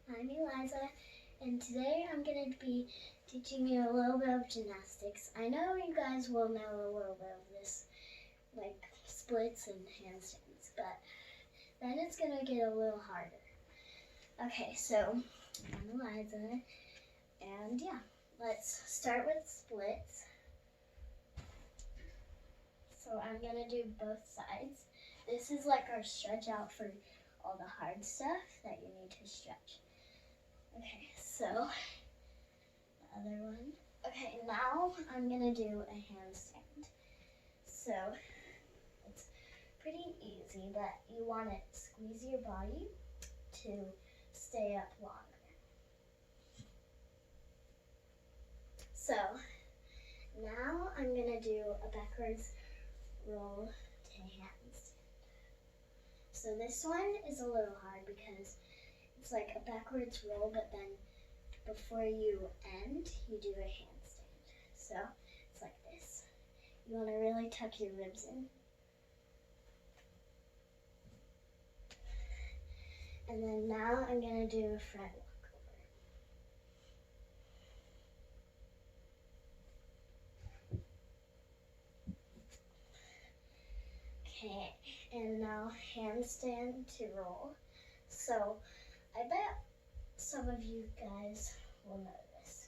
I'm Eliza, and today I'm going to be teaching you a little bit of gymnastics. I know you guys will know a little bit of this, like splits and handstands, but then it's going to get a little harder. Okay, so I'm Eliza, and yeah, let's start with splits. So I'm going to do both sides. This is like our stretch out for all the hard stuff that you need to stretch. Okay, so the other one. Okay, now I'm gonna do a handstand. So it's pretty easy, but you want to squeeze your body to stay up longer. So now I'm gonna do a backwards roll to handstand. So this one is a little hard because it's like a backwards roll, but then before you end, you do a handstand. So it's like this. You want to really tuck your ribs in. And then now I'm going to do a front walkover. Okay, and now handstand to roll. So I bet some of you guys will know this.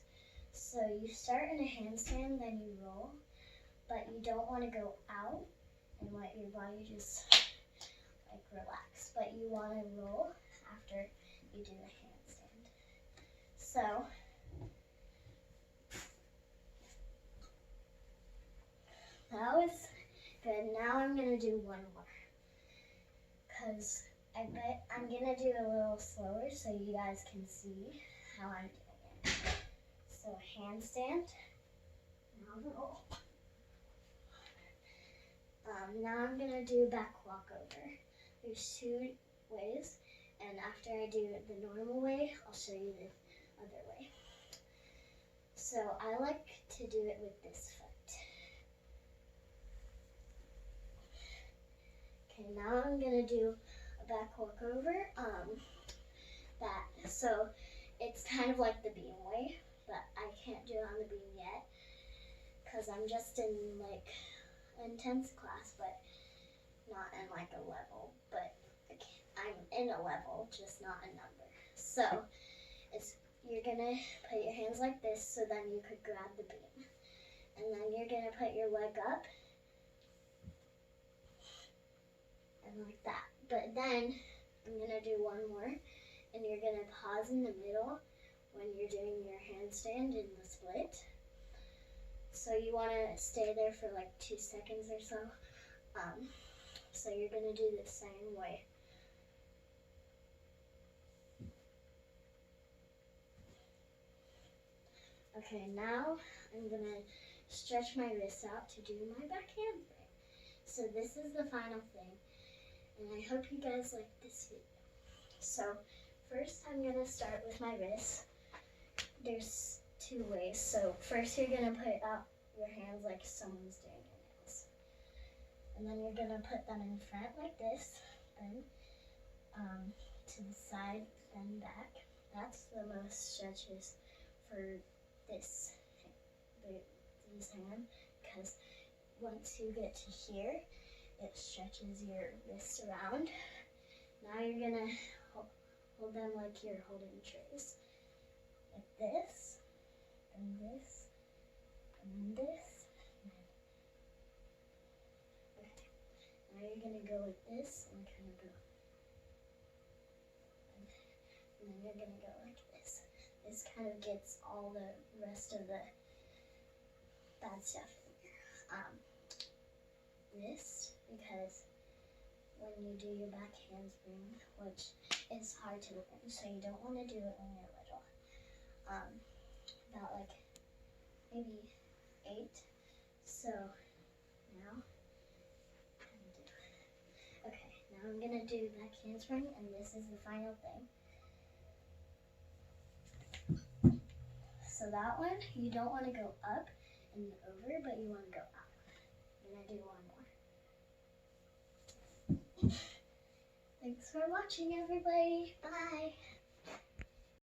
So you start in a handstand, then you roll, but you don't want to go out and let your body just like relax, but you want to roll after you do the handstand. So that was good. Now I'm going to do one more because I bet I'm going to do it a little slower so you guys can see how I'm doing it. So handstand, now roll. Now I'm going to do back walkover. There's two ways, and after I do it the normal way, I'll show you the other way. So I like to do it with this foot. Okay, now I'm going to do back walkover, so it's kind of like the beam way, but I can't do it on the beam yet because I'm just in like intense class, but not in like a level, but I'm in a level, just not a number. So you're gonna put your hands like this so then you could grab the beam, and then you're gonna put your leg up and like that. But then I'm going to do one more, and you're going to pause in the middle when you're doing your handstand in the split. So you want to stay there for like 2 seconds or so. So you're going to do the same way. Okay, now I'm going to stretch my wrists out to do my back handspring. So this is the final thing. And I hope you guys like this video. So first I'm going to start with my wrists. There's two ways. So first you're going to put out your hands like someone's doing your nails. And then you're going to put them in front like this, then to the side, then back. That's the most stretches for this hand, because once you get to here, it stretches your wrist around. Now you're gonna hold them like you're holding trays. Like this, and this, and then this. Okay. Now you're gonna go like this and kind of go. And then you're gonna go like this. This kind of gets all the rest of the bad stuff in here. This, because when you do your back handspring, which is hard to learn, so you don't want to do it when you're little. About like maybe 8. So now I'm gonna do back handspring, and this is the final thing. So that one, you don't want to go up and over, but you want to go up. I'm gonna do one more. Thanks for watching, everybody. Bye.